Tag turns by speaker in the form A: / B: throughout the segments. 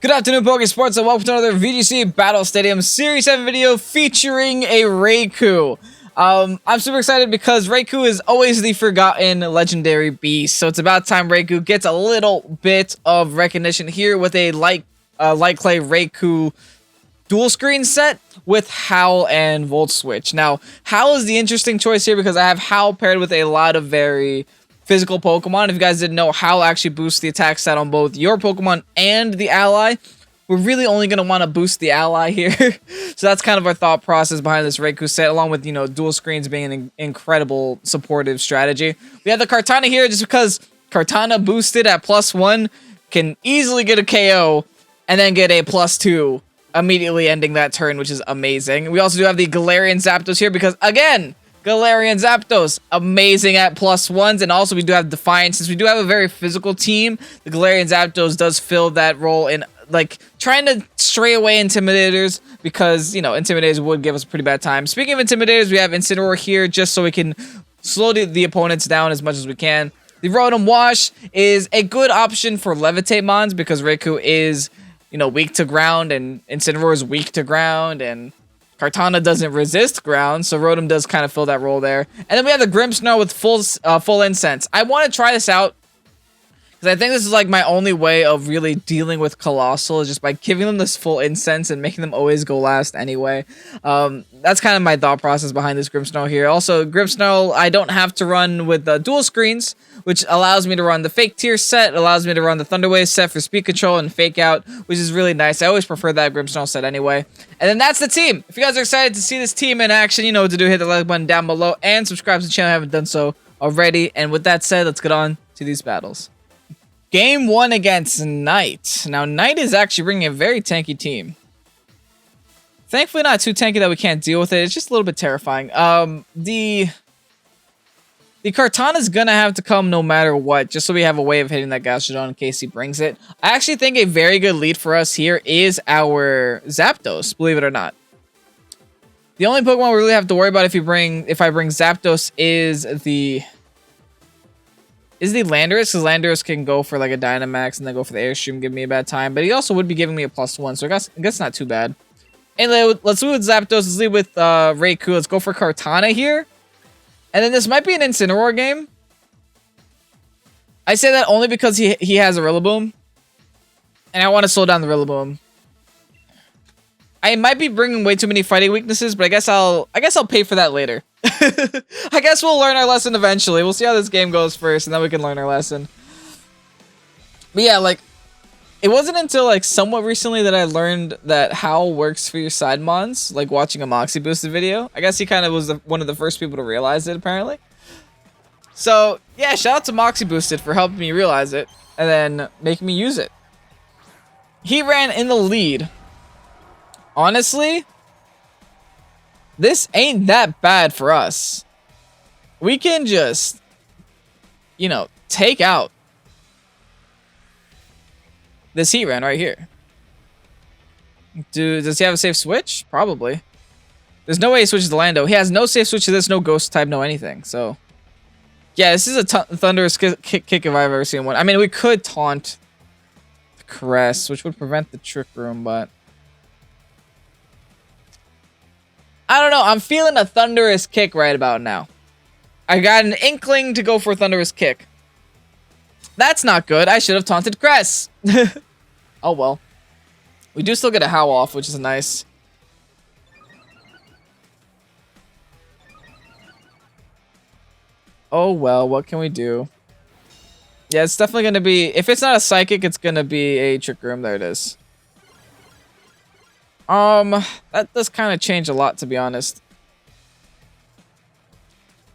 A: Good afternoon, Pokésports, and welcome to another VGC Battle Stadium Series 7 video featuring a RAIKOU. I'm super excited because RAIKOU is always the forgotten legendary beast, so it's about time RAIKOU gets a little bit of recognition here with a light clay RAIKOU dual screen set with Howl and Volt Switch. Now, Howl is the interesting choice here because I have Howl paired with a lot of very physical Pokemon. If you guys didn't know, Howl actually boosts the attack stat on both your Pokemon and the ally. We're really only going to want to boost the ally here. So that's kind of our thought process behind this RAIKOU set, along with, dual screens being an incredible supportive strategy. We have the Kartana here just because Kartana boosted at +1 can easily get a KO and then get a +2 immediately ending that turn, which is amazing. We also do have the Galarian Zapdos here because, again, Galarian Zapdos, amazing at +1s, and also we do have Defiance. Since we do have a very physical team, the Galarian Zapdos does fill that role in, trying to stray away Intimidators, because, Intimidators would give us a pretty bad time. Speaking of Intimidators, we have Incineroar here just so we can slow the opponents down as much as we can. The Rotom-H is a good option for Levitate Mons, because RAIKOU is, weak to ground, and Incineroar is weak to ground, and Kartana doesn't resist ground, so Rotom does kind of fill that role there. And then we have the Grimmsnarl with full Incense. I want to try this out because I think this is like my only way of really dealing with Colossal, is just by giving them this full Incense and making them always go last anyway. That's kind of my thought process behind this Grimmsnarl here. Also, Grimmsnarl, I don't have to run with dual screens, which allows me to run the Fake Tear set, allows me to run the Thunder Wave set for speed control and Fake Out, which is really nice. I always prefer that Grimmsnarl set anyway. And then that's the team. If you guys are excited to see this team in action, you know what to do. Hit the like button down below and subscribe to the channel if you haven't done so already. And with that said, let's get on to these battles. Game 1 against Knight. Now, Knight is actually bringing a very tanky team. Thankfully not too tanky that we can't deal with it. It's just a little bit terrifying. The Kartana is gonna have to come no matter what, just so we have a way of hitting that Gastrodon in case he brings it. I actually think a very good lead for us here is our Zapdos, believe it or not. The only Pokemon we really have to worry about if I bring Zapdos is the Landorus, because Landorus can go for like a Dynamax and then go for the Airstream, give me a bad time. But he also would be giving me a +1, so I guess not too bad. Anyway, let's lead with Zapdos. Let's lead with RAIKOU. Let's go for Kartana here. And then this might be an Incineroar game. I say that only because he has a Rillaboom. And I want to slow down the Rillaboom. I might be bringing way too many fighting weaknesses, but I guess I'll pay for that later. I guess we'll learn our lesson eventually. We'll see how this game goes first, and then we can learn our lesson. But yeah, it wasn't until somewhat recently that I learned that Howl works for your side mons, watching a Moxie Boosted video. I guess he kind of was one of the first people to realize it, apparently. So yeah, shout out to Moxie Boosted for helping me realize it and then making me use it. Heatran in the lead. Honestly, this ain't that bad for us. We can just, take out this Heatran right here. Does he have a safe switch? Probably. There's no way he switches to Lando. He has no safe switch to this, no ghost type, no anything. So, yeah, this is a thunderous kick if I've ever seen one. I mean, we could taunt the Cress, which would prevent the Trick Room, but I don't know. I'm feeling a Thunderous Kick right about now. I got an inkling to go for a Thunderous Kick. That's not good. I should have taunted Cress. Oh, well. We do still get a Howl off, which is nice. Oh, well. What can we do? Yeah, it's definitely going to be... If it's not a Psychic, it's going to be a Trick Room. There it is. That does kind of change a lot, to be honest.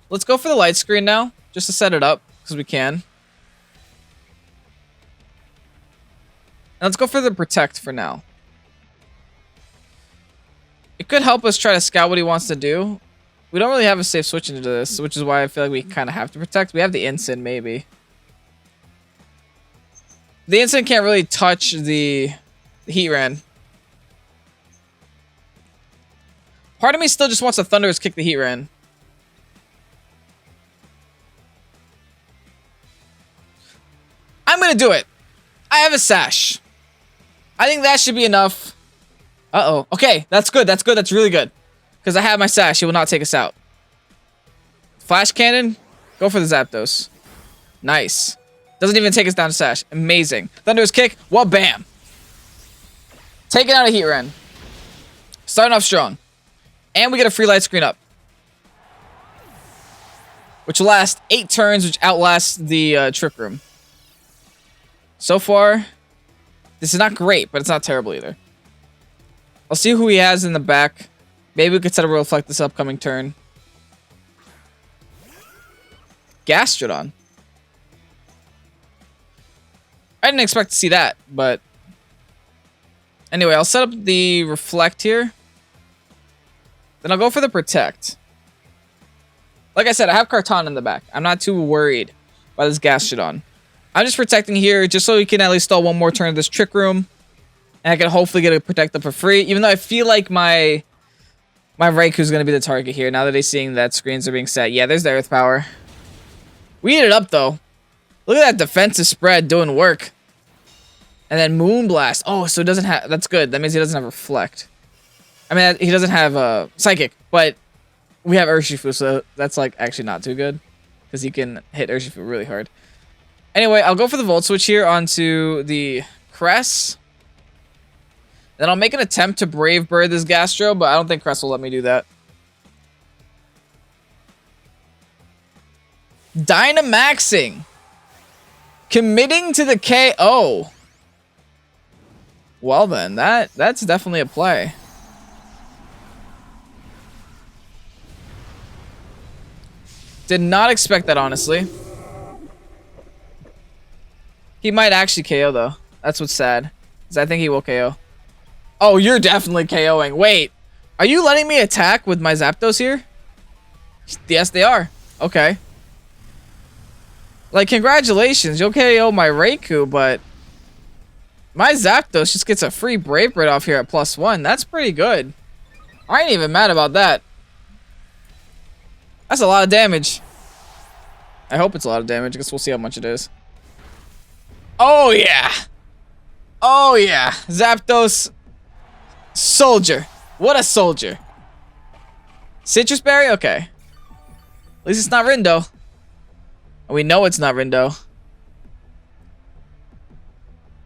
A: Let's go for the Light Screen now, just to set it up, because we can. And let's go for the Protect for now. It could help us try to scout what he wants to do. We don't really have a safe switch into this, which is why I feel like we kind of have to Protect. We have the Incin, maybe. The Incin can't really touch the Heatran. Part of me still just wants to Thunderous Kick the Heatran. I'm gonna do it. I have a Sash. I think that should be enough. Uh-oh. Okay, that's good. That's good. That's really good. Because I have my sash. He will not take us out. Flash cannon. Go for the Zapdos. Nice. Doesn't even take us down to sash. Amazing. Thunderous kick. Well, bam. Taking out a Heatran. Starting off strong. And we get a free light screen up. Which will last 8 turns, which outlasts the Trick Room. So far, this is not great, but it's not terrible either. I'll see who he has in the back. Maybe we could set a Reflect this upcoming turn. Gastrodon. I didn't expect to see that, but... Anyway, I'll set up the Reflect here. Then I'll go for the Protect. Like I said, I have Kartana in the back. I'm not too worried by this Gastrodon. I'm just protecting here just so we can at least stall one more turn of this Trick Room. And I can hopefully get a Protect up for free. Even though I feel like my Raikou is going to be the target here now that he's seeing that screens are being set. Yeah, there's the Earth Power. We eat it up, though. Look at that defensive spread doing work. And then Moonblast. Oh, so it doesn't have... That's good. That means he doesn't have Reflect. I mean, he doesn't have Psychic, but we have Urshifu, so that's, like, actually not too good. Because he can hit Urshifu really hard. Anyway, I'll go for the Volt Switch here onto the Cress. Then I'll make an attempt to Brave Bird this Gastro, but I don't think Cress will let me do that. Dynamaxing. Committing to the KO. Well then, that's definitely a play. Did not expect that, honestly. He might actually KO, though. That's what's sad. Because I think he will KO. Oh, you're definitely KOing. Wait. Are you letting me attack with my Zapdos here? Yes, they are. Okay. Like, congratulations. You'll KO my Raikou, but... my Zapdos just gets a free Brave Bird off here at +1. That's pretty good. I ain't even mad about that. That's a lot of damage. I hope it's a lot of damage. I guess we'll see how much it is. Oh, yeah. Oh, yeah. Zapdos. Soldier. What a soldier. Citrus Berry? Okay. At least it's not Rindo. We know it's not Rindo.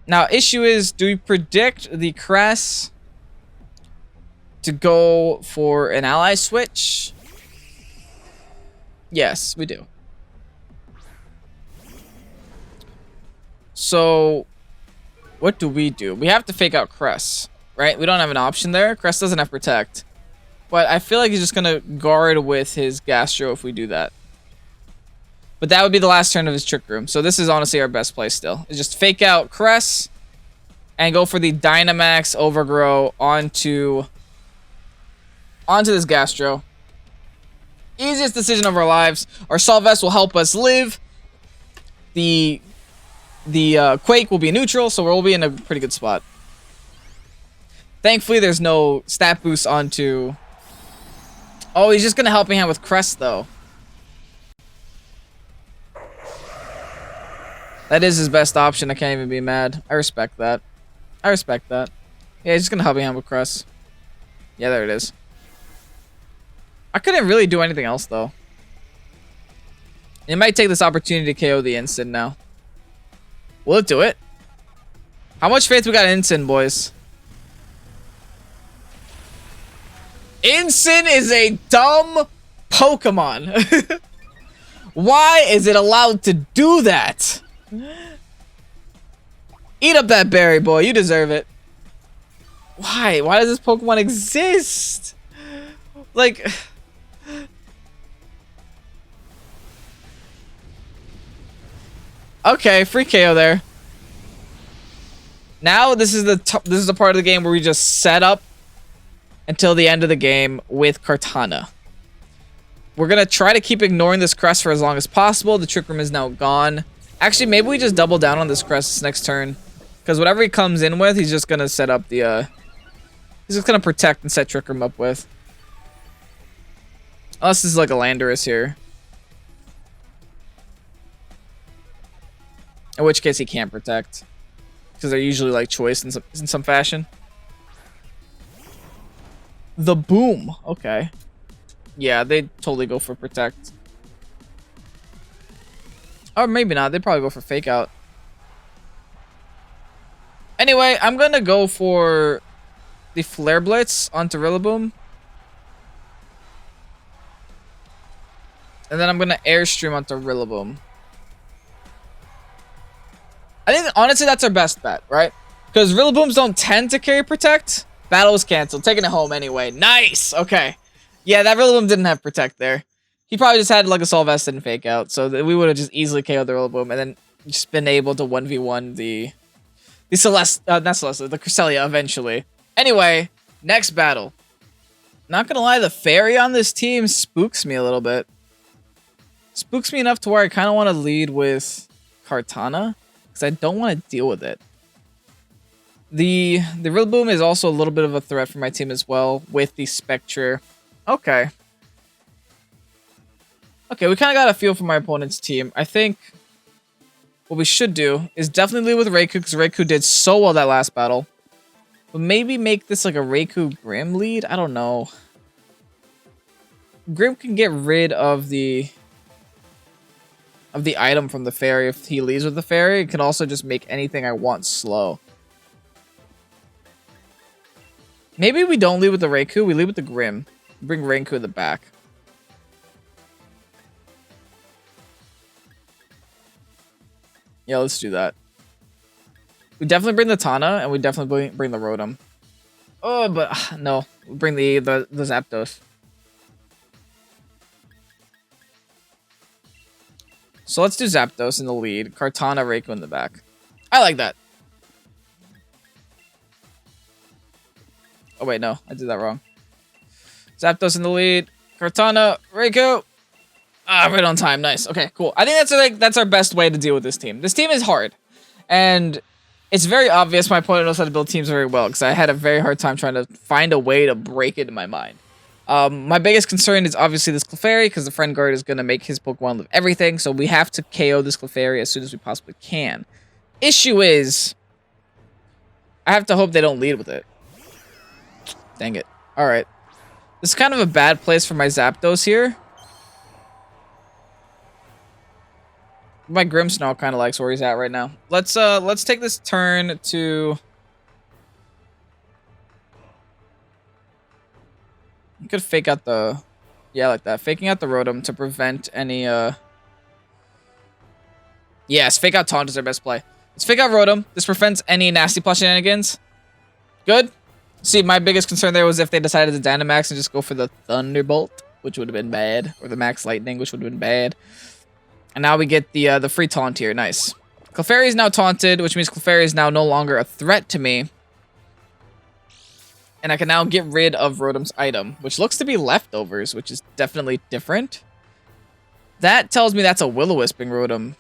A: Now, issue is, do we predict the Cress to go for an ally switch? Yes, we do. So, what do? We have to fake out Cress, right? We don't have an option there. Cress doesn't have Protect. But I feel like he's just going to guard with his Gastro if we do that. But that would be the last turn of his Trick Room. So this is honestly our best play still. Is just fake out Cress and go for the Dynamax Overgrow onto this Gastro. Easiest decision of our lives. Our Solvest will help us live. The Quake will be neutral, so we'll be in a pretty good spot. Thankfully, there's no stat boost onto... Oh, he's just going to help me out with Crest, though. That is his best option. I can't even be mad. I respect that. I respect that. Yeah, he's just going to help me out with Crest. Yeah, there it is. I couldn't really do anything else, though. It might take this opportunity to KO the Instant now. Will it do it? How much faith we got in Instant, boys? Instant is a dumb Pokemon. Why is it allowed to do that? Eat up that berry, boy. You deserve it. Why? Why does this Pokemon exist? Like... Okay, free KO there. Now this is the part of the game where we just set up until the end of the game with Kartana. We're gonna try to keep ignoring this Crest for as long as possible. The Trick Room is now gone. Actually, maybe we just double down on this Crest this next turn, because whatever he comes in with, he's just gonna set up the he's just gonna protect and set Trick Room up with. Unless this is like a Landorus here. In which case he can't protect. because they're usually like choice in some fashion. The Boom. Okay. Yeah, they totally go for Protect. Or maybe not. They'd probably go for Fake Out. Anyway, I'm going to go for the Flare Blitz onto Rillaboom. And then I'm going to Airstream onto Rillaboom. I think, honestly, that's our best bet, right? Because Rillabooms don't tend to carry Protect. Battle was canceled. Taking it home anyway. Nice! Okay. Yeah, that Rillaboom didn't have Protect there. He probably just had like a Soul Vested and Fake Out. So we would have just easily KO'd the Rillaboom and then just been able to 1v1 the Cresselia eventually. Anyway, next battle. Not gonna lie, the Fairy on this team spooks me a little bit. Spooks me enough to where I kind of want to lead with Kartana. Because I don't want to deal with it. The Rillaboom is also a little bit of a threat for my team as well with the Spectrier. Okay. Okay, we kind of got a feel for my opponent's team. I think what we should do is definitely lead with Raikou because Raikou did so well that last battle. But maybe make this like a Raikou Grim lead? I don't know. Grim can get rid of the item from the Fairy if he leads with the Fairy. It can also just make anything I want slow. Maybe we don't lead with the Raikou, we lead with the Grim. Bring Raikou in the back. Yeah, let's do that. We definitely bring the Tana, and we definitely bring the Rotom. Oh, but no. We bring the Zapdos. So let's do Zapdos in the lead. Kartana, Raikou in the back. I like that. Oh, wait, no. I did that wrong. Zapdos in the lead. Kartana, Raikou. Ah, right on time. Nice. Okay, cool. I think that's our best way to deal with this team. This team is hard. And it's very obvious my opponent knows how to build teams very well because I had a very hard time trying to find a way to break it in my mind. My biggest concern is obviously this Clefairy because the Friend Guard is going to make his Pokemon live everything. So we have to KO this Clefairy as soon as we possibly can. Issue is, I have to hope they don't lead with it. Dang it. Alright. This is kind of a bad place for my Zapdos here. My Grimmsnarl kind of likes where he's at right now. Let's take this turn to... You could fake out the... Yeah, like that. Faking out the Rotom to prevent any... Yes, fake out Taunt is our best play. Let's fake out Rotom. This prevents any nasty plus shenanigans. Good. See, my biggest concern there was if they decided to Dynamax and just go for the Thunderbolt, which would have been bad. Or the Max Lightning, which would have been bad. And now we get the free taunt here. Nice. Clefairy is now taunted, which means Clefairy is now no longer a threat to me. And I can now get rid of Rotom's item, which looks to be leftovers, which is definitely different. That tells me that's a Will-O-Wisping Rotom.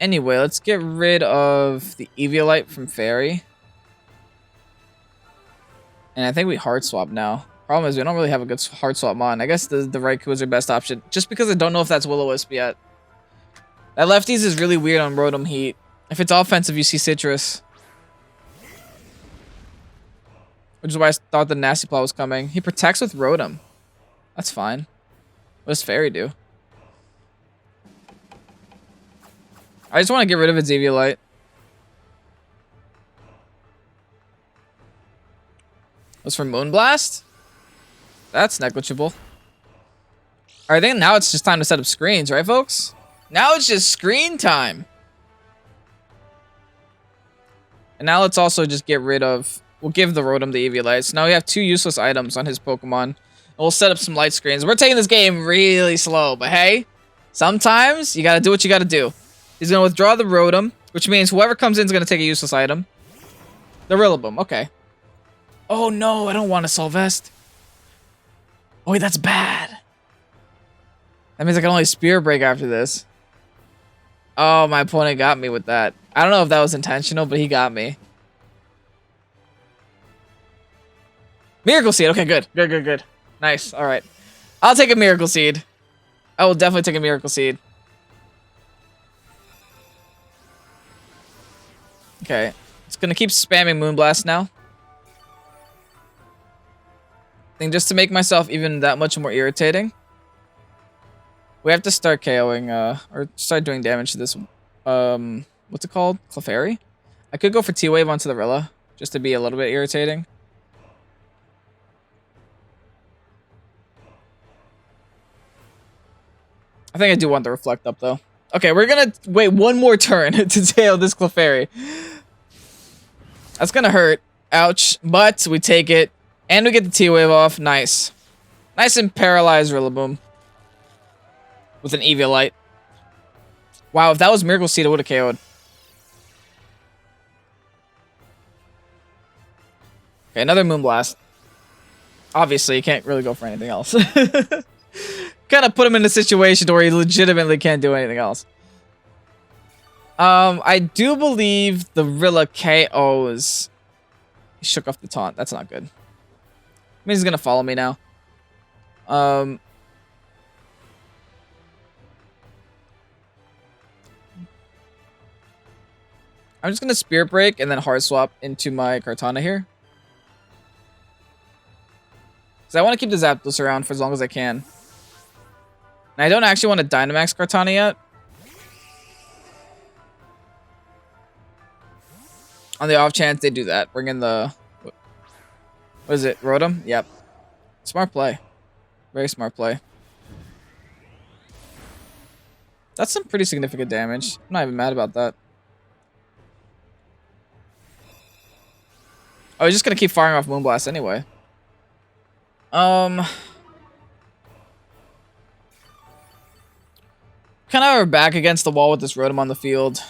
A: Anyway, let's get rid of the Eviolite from Fairy. And I think we hard swap now. Problem is we don't really have a good hard swap on. I guess the Raikou is our best option. Just because I don't know if that's Will-O-Wisp yet. That lefties is really weird on Rotom Heat. If it's offensive, you see Citrus. Which is why I thought the Nasty Claw was coming. He protects with Rotom. That's fine. What does Fairy do? I just want to get rid of its Eviolite. Was for Moonblast? That's negligible. Alright, I think now it's just time to set up screens, right, folks? Now it's just screen time. And now let's also just get rid of... We'll give the Rotom the Eviolite. So now we have 2 useless items on his Pokemon. And we'll set up some light screens. We're taking this game really slow, but hey, sometimes you gotta do what you gotta do. He's gonna withdraw the Rotom, which means whoever comes in is gonna take a useless item. The Rillaboom, okay. Oh no, I don't want a Solvest. Oh wait, that's bad. That means I can only Spear Break after this. Oh, my opponent got me with that. I don't know if that was intentional, but he got me. Miracle Seed, okay, good. Good. Nice, alright. I'll take a Miracle Seed. I will definitely take a Miracle Seed. Okay. It's gonna keep spamming Moonblast now. I think just to make myself even that much more irritating, we have to start KOing, or start doing damage to this, what's it called? Clefairy? I could go for T-Wave onto the Rilla, just to be a little bit irritating. I think I do want the Reflect Up, though. Okay, we're gonna wait one more turn to tail this Clefairy. That's gonna hurt. Ouch. But we take it. And we get the T-Wave off. Nice. Nice and paralyzed Rillaboom. With an Eviolite. Wow, if that was Miracle Seed, it would have KO'd. Okay, another Moonblast. Obviously, you can't really go for anything else. Kind of put him in a situation where he legitimately can't do anything else. I do believe the Rilla KOs. He shook off the taunt. That's not good. I mean, he's gonna follow me now. I'm just gonna Spirit Break and then Hard Swap into my Kartana here. Because I want to keep the Zapdos around for as long as I can. And I don't actually want to Dynamax Kartana yet. On the off chance they do that. Bring in the... What is it? Rotom? Yep. Smart play. Very smart play. That's some pretty significant damage. I'm not even mad about that. Oh, he's just gonna keep firing off Moonblast anyway. Kind of are back against the wall with this Rotom on the field.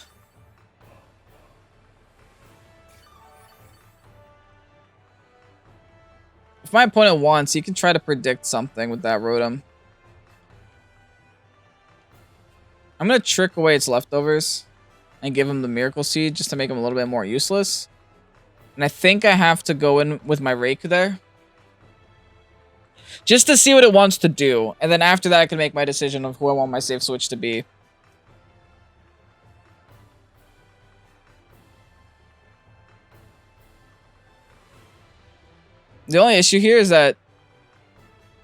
A: If my opponent wants, he can try to predict something with that Rotom. I'm going to trick away its leftovers and give him the Miracle Seed just to make him a little bit more useless. And I think I have to go in with my Raikou there. Just to see what it wants to do. And then after that, I can make my decision of who I want my safe switch to be. The only issue here is that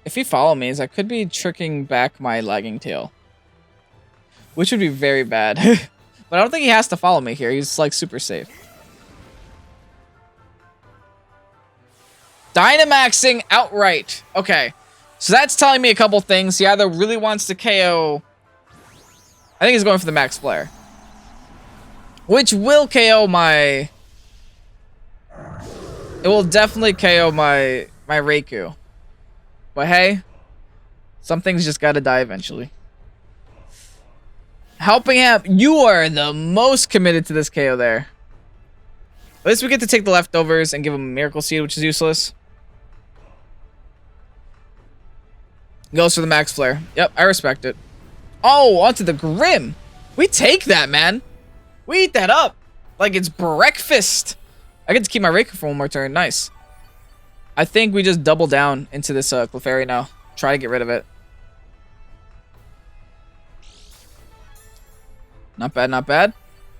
A: if he follows me, I could be tricking back my Lagging Tail. Which would be very bad. But I don't think he has to follow me here. He's like super safe. Dynamaxing outright. Okay. So that's telling me a couple things. He either really wants to KO... I think he's going for the Max Flare. Which will KO my... It will definitely KO my Raikou. But hey, some things just gotta die eventually. Helping him. You are the most committed to this KO there. At least we get to take the leftovers and give him a Miracle Seed, which is useless. Goes for the Max Flare. Yep, I respect it. Oh, onto the Grim. We take that, man. We eat that up like it's breakfast. I get to keep my Raikou for one more turn. Nice. I think we just double down into this Clefairy now. Try to get rid of it. Not bad, not bad.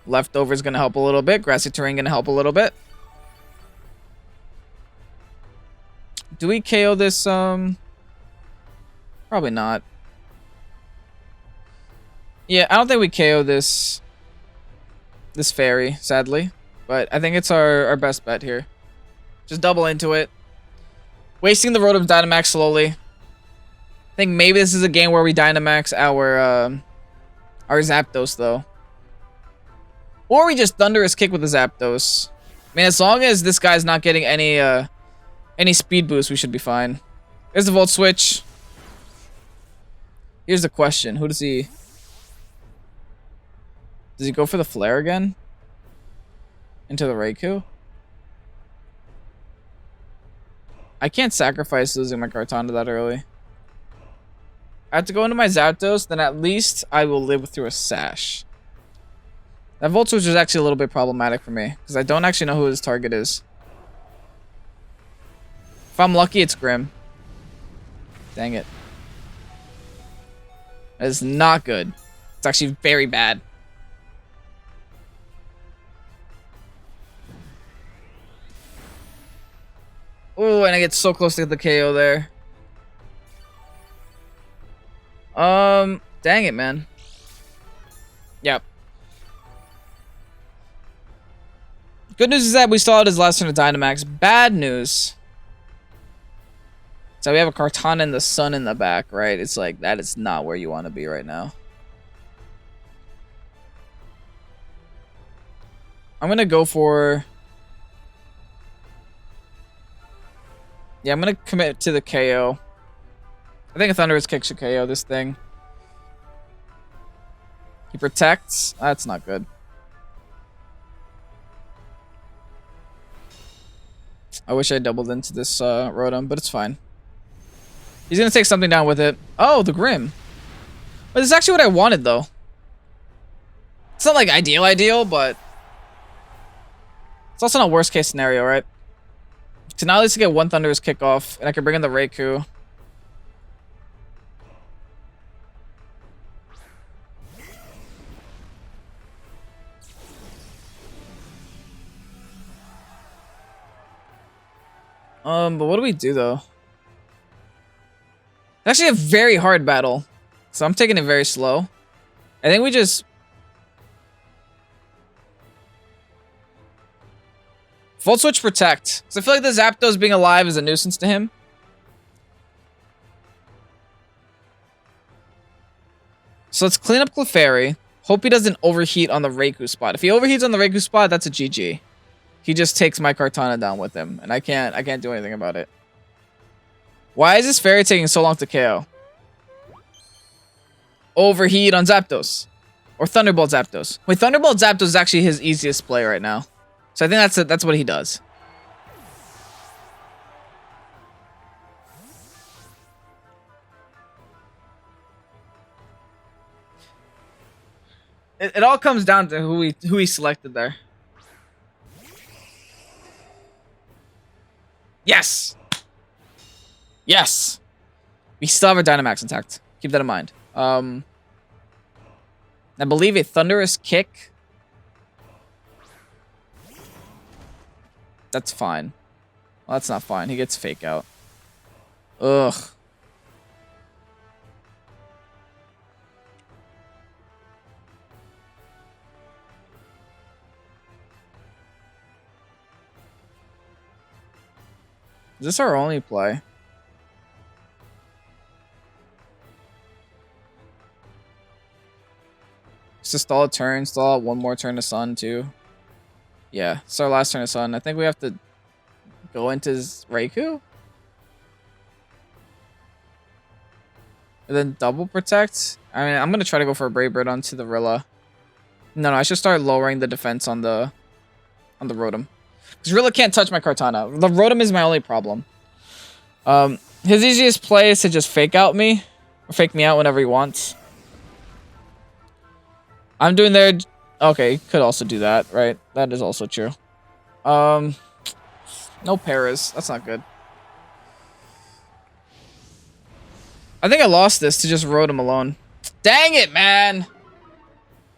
A: Leftover's gonna help a little bit. Grassy Terrain gonna help a little bit. Do we KO this? Probably not. Yeah, I don't think we KO this fairy, sadly. But I think it's our best bet here. Just double into it. Wasting the Rotom Dynamax slowly. I think maybe this is a game where we Dynamax our Zapdos, though. Or we just Thunderous Kick with the Zapdos. I mean, as long as this guy's not getting any speed boost, we should be fine. There's the Volt Switch. Here's the question. Who does he... Does he go for the Flare again? Into the Raikou? I can't sacrifice losing my Kartana that early. I have to go into my Zapdos, then at least I will live through a Sash. That Volt Switch is actually a little bit problematic for me, because I don't actually know who his target is. If I'm lucky, it's Grim. Dang it. That is not good. It's actually very bad. Oh, and I get so close to get the KO there. Dang it, man. Yep. Good news is that we still had his last turn of Dynamax. Bad news. So we have a Kartana and the Sun in the back, right? It's like, that is not where you want to be right now. I'm going to go for... Yeah, I'm going to commit to the KO. I think a Thunderous Kick should KO this thing. He protects. That's not good. I wish I doubled into this Rotom, but it's fine. He's going to take something down with it. Oh, the Grim. But this is actually what I wanted, though. It's not like ideal, but... It's also not worst case scenario, right? So now at least I get one Thunderous Kick off, and I can bring in the Raikou. But what do we do, though? It's actually a very hard battle. So I'm taking it very slow. I think we just... Volt Switch Protect. So I feel like the Zapdos being alive is a nuisance to him. So let's clean up Clefairy. Hope he doesn't overheat on the Raikou spot. If he overheats on the Raikou spot, that's a GG. He just takes my Kartana down with him, and I can't do anything about it. Why is this fairy taking so long to KO? Overheat on Zapdos. Or Thunderbolt Zapdos. Wait, Thunderbolt Zapdos is actually his easiest play right now. So I think that's what he does. It all comes down to who he selected there. Yes! Yes! We still have our Dynamax intact. Keep that in mind. I believe a Thunderous Kick. That's fine. Well, that's not fine. He gets Fake Out. Ugh. Is this our only play? Just stall a turn, stall out one more turn to Sun too. Yeah, it's our last turn to Sun. I think we have to go into his Raikou? And then double protect? I mean, I'm going to try to go for a Brave Bird onto the Rilla. No, I should start lowering the defense on the Rotom. Because Rilla can't touch my Kartana. The Rotom is my only problem. His easiest play is to just fake out me. Or fake me out whenever he wants. I'm doing there... Okay, could also do that, right? That is also true. No Paras. That's not good. I think I lost this to just Rotom alone. Dang it, man!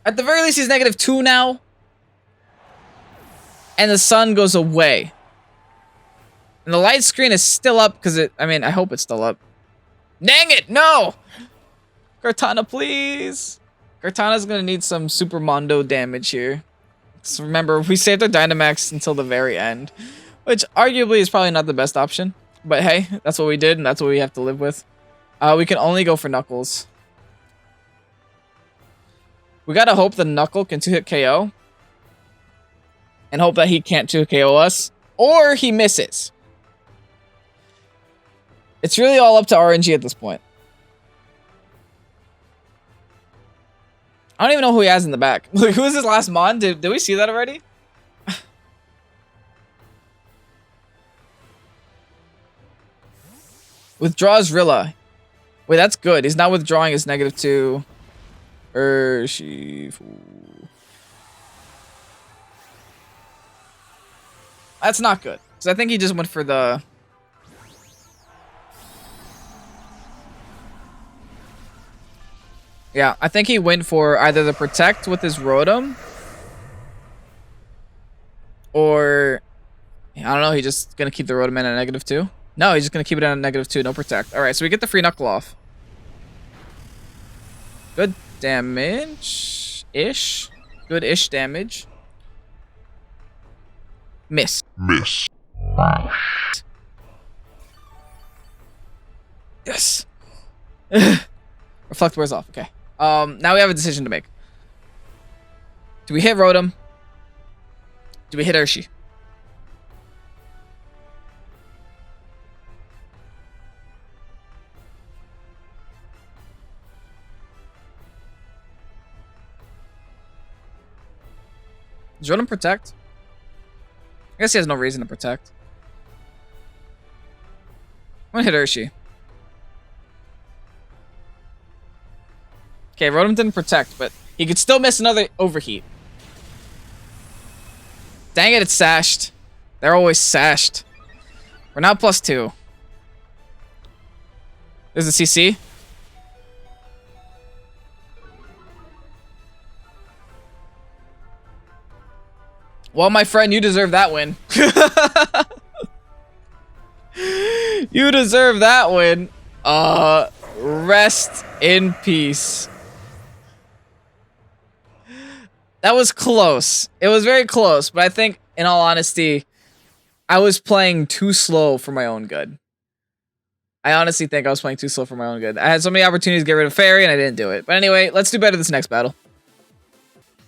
A: At the very least, he's -2 now. And the Sun goes away. And the light screen is still up because it... I mean, I hope it's still up. Dang it! No! Kartana, please! Kartana's gonna need some Super Mondo damage here. So remember, we saved our Dynamax until the very end. Which arguably is probably not the best option. But hey, that's what we did and that's what we have to live with. We can only go for Knuckles. We gotta hope the Knuckle can 2-hit KO. And hope that he can't 2-hit KO us. Or he misses. It's really all up to RNG at this point. I don't even know who he has in the back. Like, who is his last Mon? Did we see that already? Withdraws Rilla. Wait, that's good. He's not withdrawing his -2. Urshifu. That's not good. Because I think he just went for the... Yeah, I think he went for either the Protect with his Rotom, or I don't know, he's just gonna keep the Rotom in at -2. No, he's just gonna keep it at -2, no Protect. Alright, so we get the free Knuckle off. Good damage-ish. Good-ish damage. Miss. Yes. Reflect wears off. Okay. Now we have a decision to make. Do we hit Rotom? Do we hit Urshifu? Does Rotom protect? I guess he has no reason to protect. I'm gonna hit Urshifu. Okay, Rotom didn't protect, but he could still miss another overheat. Dang it, it's sashed. They're always sashed. We're now +2. There's a CC. Well, my friend, you deserve that win. You deserve that win. Rest in peace. That was close. It was very close, but I think, in all honesty, I was playing too slow for my own good. I honestly think I was playing too slow for my own good. I had so many opportunities to get rid of Fairy, and I didn't do it. But anyway, let's do better this next battle.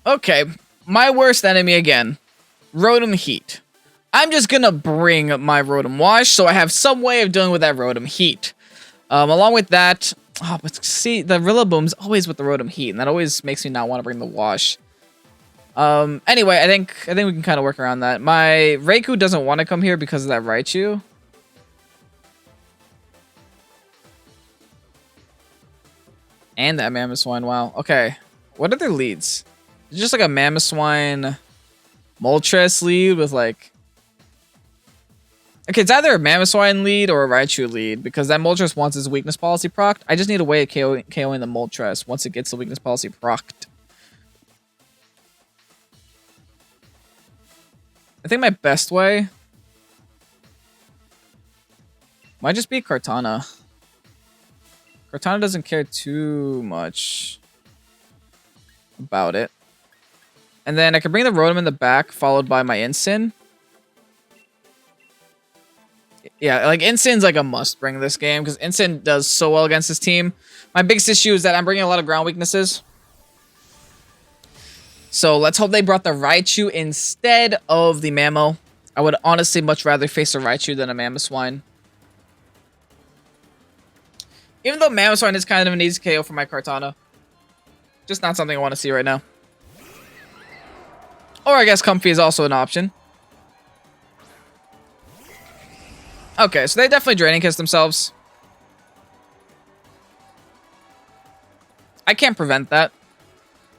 A: Okay, my worst enemy again. Rotom Heat. I'm just gonna bring my Rotom Wash, so I have some way of dealing with that Rotom Heat. Along with that, but see, the Rillaboom's always with the Rotom Heat, and that always makes me not want to bring the Wash. Anyway, I think we can kind of work around that. My Raikou doesn't want to come here because of that Raichu. And that Mamoswine, wow. Okay, what are their leads? It's just like a Mamoswine Moltres lead with like... Okay, it's either a Mamoswine lead or a Raichu lead, because that Moltres wants his weakness policy procced. I just need a way of KOing the Moltres once it gets the weakness policy procced. I think my best way might just be Kartana. Kartana doesn't care too much about it. And then I can bring the Rotom in the back, followed by my Incin. Yeah, like Incin's like a must bring this game, because Incin does so well against this team. My biggest issue is that I'm bringing a lot of ground weaknesses. So let's hope they brought the Raichu instead of the Mamo. I would honestly much rather face a Raichu than a Mamoswine. Even though Mamoswine is kind of an easy KO for my Kartana. Just not something I want to see right now. Or I guess Comfey is also an option. Okay, so they definitely Draining Kiss themselves. I can't prevent that.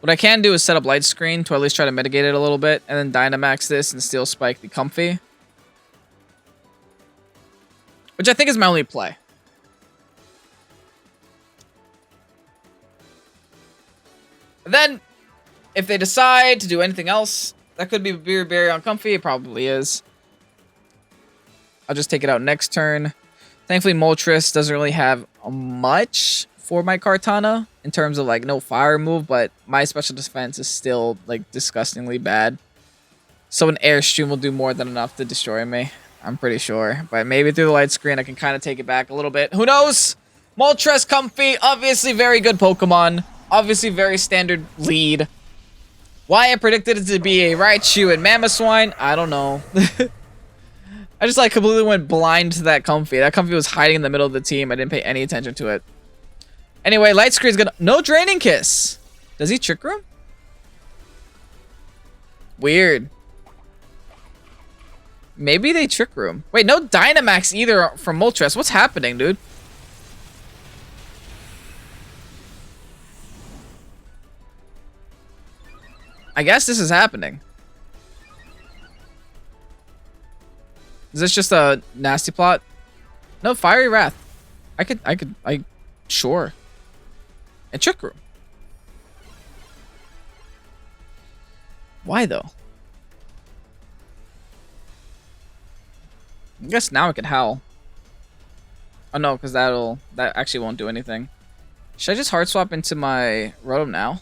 A: What I can do is set up Light Screen to at least try to mitigate it a little bit, and then Dynamax this and Steel Spike the Comfey. Which I think is my only play. And then, if they decide to do anything else, that could be Beer Berry on Comfey. It probably is. I'll just take it out next turn. Thankfully, Moltres doesn't really have much for my Kartana in terms of like no fire move, but my special defense is still like disgustingly bad. So an Airstream will do more than enough to destroy me. I'm pretty sure. But maybe through the Light Screen, I can kind of take it back a little bit. Who knows? Moltres Comfey, obviously very good Pokemon. Obviously very standard lead. Why I predicted it to be a Raichu and Mamoswine, I don't know. I just like completely went blind to that Comfey. That Comfey was hiding in the middle of the team. I didn't pay any attention to it. Anyway, Light Screen's gonna... No Draining Kiss! Does he Trick Room? Weird. Maybe they Trick Room. Wait, no Dynamax either from Moltres. What's happening, dude? I guess this is happening. Is this just a nasty plot? No, Fiery Wrath. Sure. And Trick Room. Why though? I guess now I can howl. Oh no, because that actually won't do anything. Should I just hard swap into my Rotom now?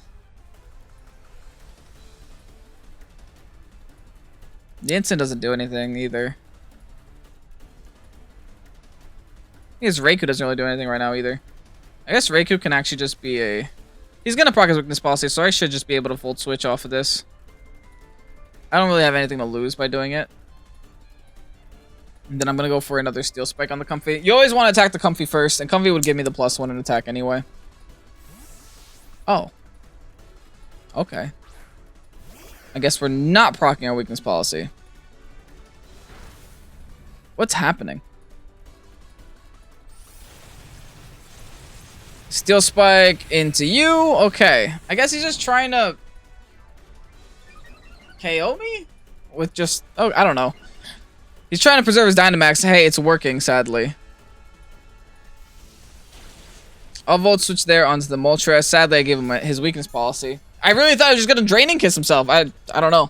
A: The instant doesn't do anything either. I guess Raikou doesn't really do anything right now either. I guess Raikou can actually just be a... He's gonna proc his weakness policy, so I should just be able to Volt Switch off of this. I don't really have anything to lose by doing it. And then I'm gonna go for another Steel Spike on the Comfey. You always want to attack the Comfey first, and Comfey would give me the +1 in attack anyway. Oh. Okay. I guess we're not proccing our weakness policy. What's happening? Steel Spike into you. Okay. I guess he's just trying to KO me? With just... Oh, I don't know. He's trying to preserve his Dynamax. Hey, it's working, sadly. I'll Volt Switch there onto the Moltres. Sadly, I gave him his weakness policy. I really thought he was just going to Draining Kiss himself. I don't know.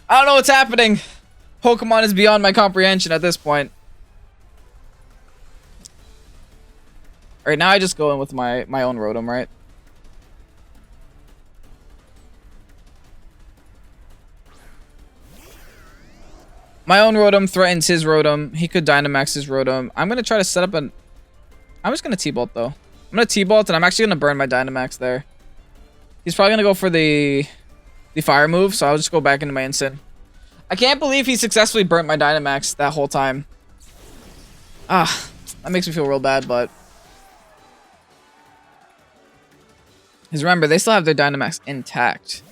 A: I don't know what's happening. Pokemon is beyond my comprehension at this point. Alright, now I just go in with my own Rotom, right? My own Rotom threatens his Rotom. He could Dynamax his Rotom. I'm going to try to set up an... I'm just going to T-Bolt, though. I'm going to T-Bolt, and I'm actually going to burn my Dynamax there. He's probably going to go for the Fire move, so I'll just go back into my Instant. I can't believe he successfully burnt my Dynamax that whole time. Ah, that makes me feel real bad, but... Because remember, they still have their Dynamax intact.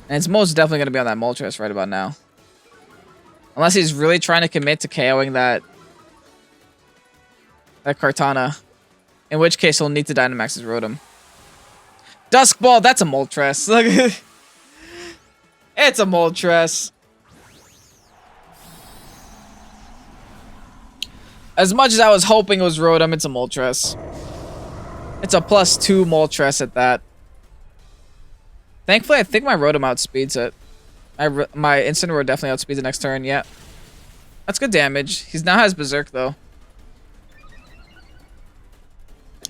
A: And it's most definitely going to be on that Moltres right about now. Unless he's really trying to commit to KOing that Kartana. In which case, he'll need to Dynamax his Rotom. Dusk Ball, that's a Moltres. Look, it's a Moltres. As much as I was hoping it was Rotom, it's a Moltres. It's a +2 Moltres at that. Thankfully, I think my Rotom outspeeds it. My Incineroar definitely outspeeds the next turn, yeah. That's good damage. He now has Berserk, though.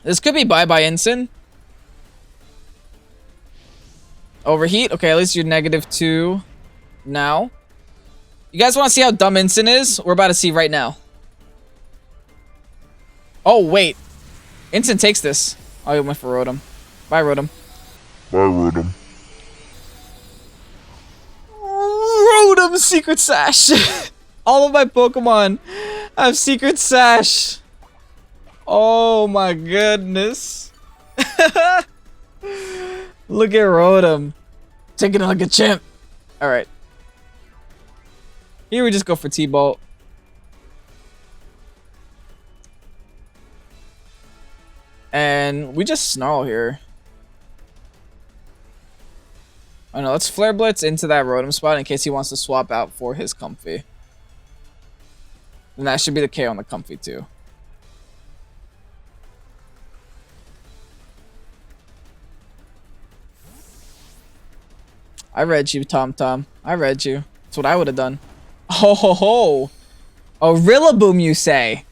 A: This could be bye-bye Incin. Overheat? Okay, at least you're -2 now. You guys want to see how dumb Incin is? We're about to see right now. Oh, wait. Incin takes this. Oh, he went for Rotom. Bye, Rotom.
B: Bye, Rotom.
A: Rotom Secret Sash. All of my Pokemon have Secret Sash. Oh my goodness. Look at Rotom. Taking it like a champ. Alright. Here we just go for T-Bolt. And we just Snarl here. Oh no, let's Flare Blitz into that Rotom spot in case he wants to swap out for his Comfey. And that should be the K on the Comfey too. I read you, Tom Tom. I read you. That's what I would have done. Oh ho ho! A Rillaboom, you say?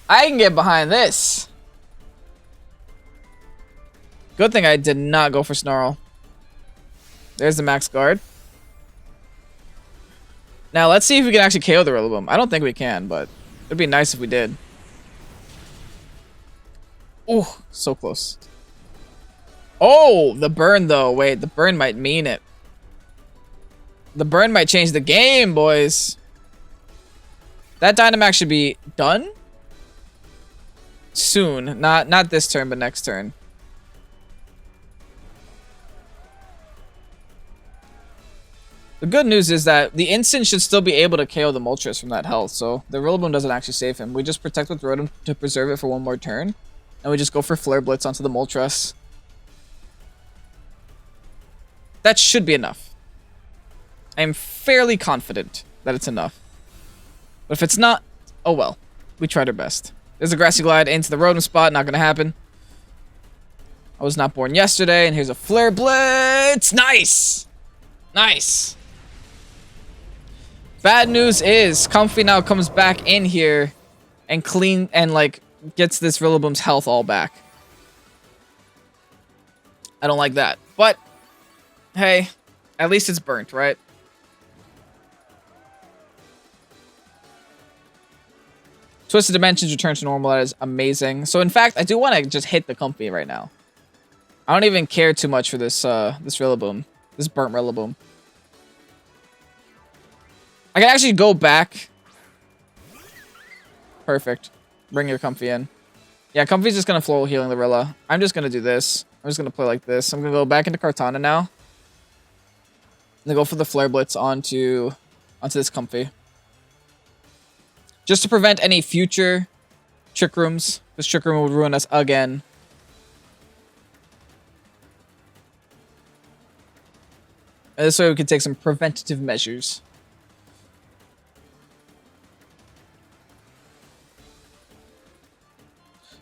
A: I can get behind this. Good thing I did not go for Snarl. There's the max guard. Now, let's see if we can actually KO the Rillaboom. I don't think we can, but it'd be nice if we did. Ooh, so close. Oh, the burn, though. Wait, the burn might mean it. The burn might change the game, boys. That Dynamax should be done soon. Not this turn, but next turn. The good news is that the Instant should still be able to KO the Moltres from that health, so the Rillaboom doesn't actually save him. We just protect with Rotom to preserve it for one more turn, and we just go for Flare Blitz onto the Moltres. That should be enough. I am fairly confident that it's enough. But if it's not, oh well. We tried our best. There's a Grassy Glide into the Rotom spot, not gonna happen. I was not born yesterday, and here's a Flare Blitz! Nice! Nice. Bad news is Comfey now comes back in here and clean and like gets this Rillaboom's health all back. I don't like that. But hey, at least it's burnt, right? Twisted Dimensions return to normal. That is amazing. So in fact, I do want to just hit the Comfey right now. I don't even care too much for this this Rillaboom. This burnt Rillaboom. I can actually go back. Perfect. Bring your Comfey in. Yeah, Comfey's just gonna floral healing the Rilla. I'm just gonna do this. I'm just gonna play like this. I'm gonna go back into Kartana now. I'm gonna go for the Flare Blitz onto this Comfey. Just to prevent any future Trick Rooms. This Trick Room would ruin us again. And this way we can take some preventative measures.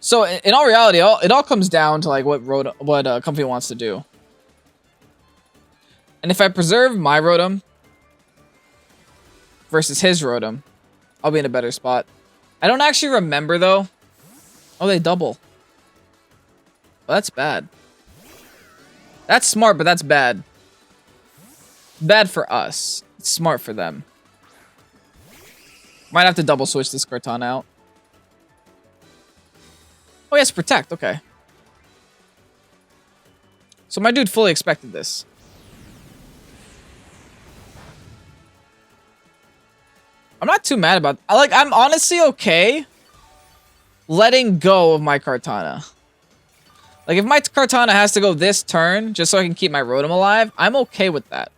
A: So in all reality, it all comes down to like what Comfey wants to do. And if I preserve my Rotom versus his Rotom, I'll be in a better spot. I don't actually remember though. Oh, they double. Well, that's bad. That's smart, but that's bad. Bad for us. It's smart for them. Might have to double switch this Kartana out. Oh, yes, protect. Okay. So my dude fully expected this. I'm not too mad about... I'm honestly okay letting go of my Kartana. Like, if my Kartana has to go this turn just so I can keep my Rotom alive, I'm okay with that.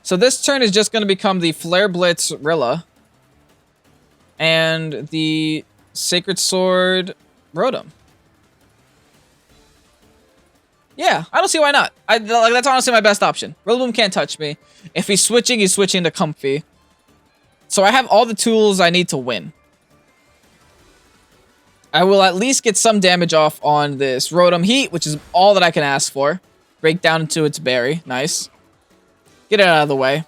A: So this turn is just going to become the Flare Blitz Rilla. And the Sacred Sword Rotom. Yeah, I don't see why not. That's honestly my best option. Rillaboom can't touch me. If he's switching to Comfey. So I have all the tools I need to win. I will at least get some damage off on this Rotom Heat, which is all that I can ask for. Break down into its berry. Nice. Get it out of the way.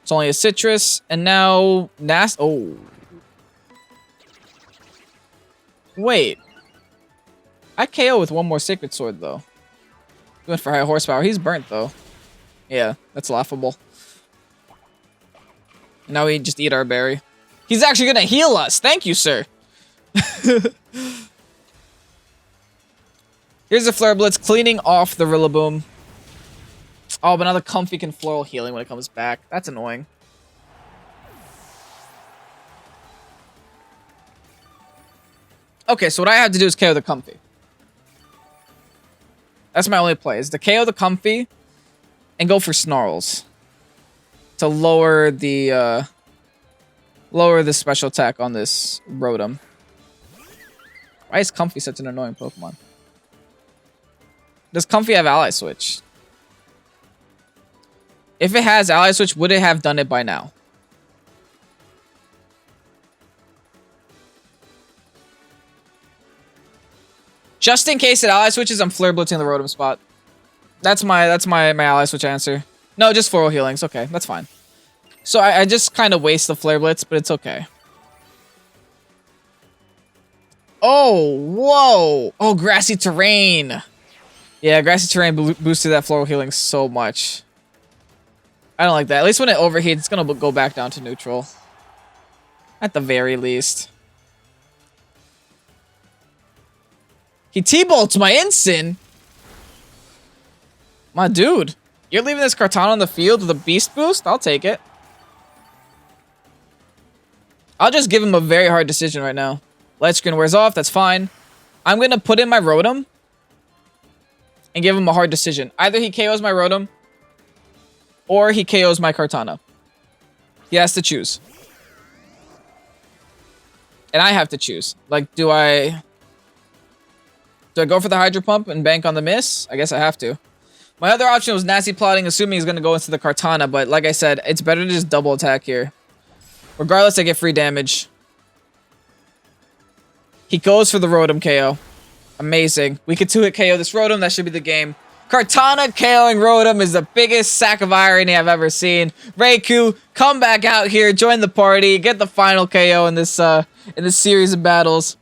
A: It's only a Citrus, and now Oh. Wait. I KO with one more Sacred Sword, though. He went for high horsepower. He's burnt, though. Yeah, that's laughable. And now we just eat our berry. He's actually gonna heal us. Thank you, sir. Here's the Flare Blitz cleaning off the Rillaboom. Oh, but now the Comfey can floral healing when it comes back. That's annoying. Okay, so what I have to do is KO the Comfey. That's my only play, is to KO the Comfey and go for Snarls. To lower the special attack on this Rotom. Why is Comfey such an annoying Pokemon? Does Comfey have Ally Switch? If it has Ally Switch, would it have done it by now? Just in case it Ally Switches, I'm Flare Blitzing the Rotom spot. That's my Ally Switch answer. No, just floral healings. Okay, that's fine. So I just kind of waste the Flare Blitz, but it's okay. Oh, whoa. Oh, Grassy Terrain. Yeah, Grassy Terrain boosted that floral healing so much. I don't like that. At least when it overheats, it's going to go back down to neutral. At the very least. He T-bolts my Ensign. My dude. You're leaving this Kartana on the field with a Beast Boost? I'll take it. I'll just give him a very hard decision right now. Light Screen wears off. That's fine. I'm going to put in my Rotom. And give him a hard decision. Either he KOs my Rotom. Or he KOs my Kartana. He has to choose. And I have to choose. Like, do I go for the Hydro Pump and bank on the miss? I guess I have to. My other option was Nasty Plotting, assuming he's going to go into the Kartana. But like I said, it's better to just double attack here. Regardless, I get free damage. He goes for the Rotom KO. Amazing. We could 2-hit KO this Rotom. That should be the game. Kartana KOing Rotom is the biggest sack of irony I've ever seen. Raikou, come back out here, join the party, get the final KO in this series of battles.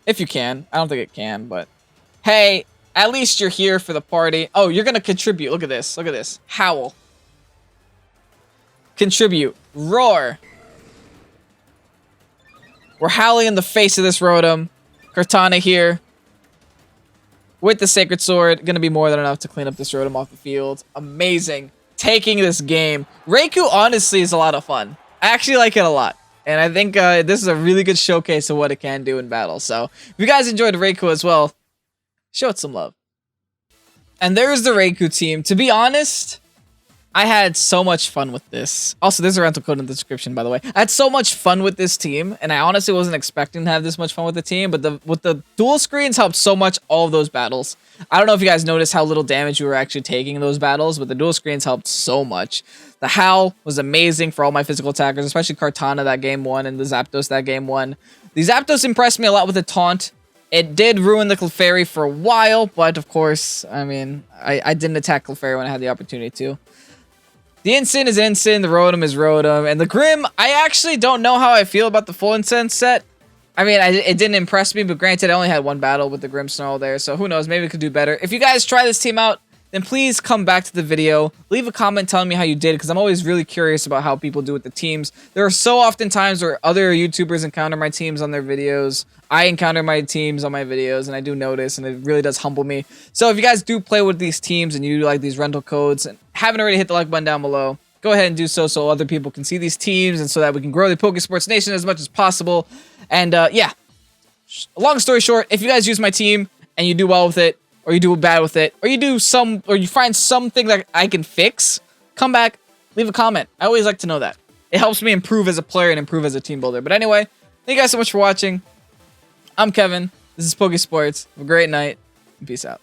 A: If you can. I don't think it can, but hey, at least you're here for the party. Oh, you're gonna contribute. Look at this. Look at this. Howl. Contribute. Roar. We're howling in the face of this Rotom. Kartana here. With the Sacred Sword, gonna be more than enough to clean up this Rotom off the field. Amazing. Taking this game. Raikou, honestly, is a lot of fun. I actually like it a lot. And I think this is a really good showcase of what it can do in battle. So, if you guys enjoyed Raikou as well, show it some love. And there's the Raikou team. To be honest, I had so much fun with this. Also, there's a rental code in the description, by the way. I had so much fun with this team, and I honestly wasn't expecting to have this much fun with the team, but the dual screens helped so much all of those battles. I don't know if you guys noticed how little damage you were actually taking in those battles, but the dual screens helped so much. The Howl was amazing for all my physical attackers, especially Kartana that game 1 and the Zapdos that game 1. The Zapdos impressed me a lot with the taunt. It did ruin the Clefairy for a while, but of course, I mean, I didn't attack Clefairy when I had the opportunity to. The Incin is Incin, the Rotom is Rotom, and the Grim, I actually don't know how I feel about the full Incin set. I mean, it didn't impress me, but granted, I only had one battle with the Grim Snarl there, so who knows, maybe we could do better. If you guys try this team out, then please come back to the video, leave a comment telling me how you did, because I'm always really curious about how people do with the teams. There are so often times where other YouTubers encounter my teams on their videos. I encounter my teams on my videos, and I do notice, and it really does humble me. So if you guys do play with these teams, and you do like these rental codes, and haven't already hit the like button down below, go ahead and do so other people can see these teams, and so that we can grow the Pokésports Nation as much as possible. And yeah, long story short, if you guys use my team, and you do well with it, or you do bad with it, or you find something that I can fix, come back, leave a comment. I always like to know that. It helps me improve as a player and improve as a team builder. But anyway, thank you guys so much for watching. I'm Kevin. This is Pokésports. Have a great night, and peace out.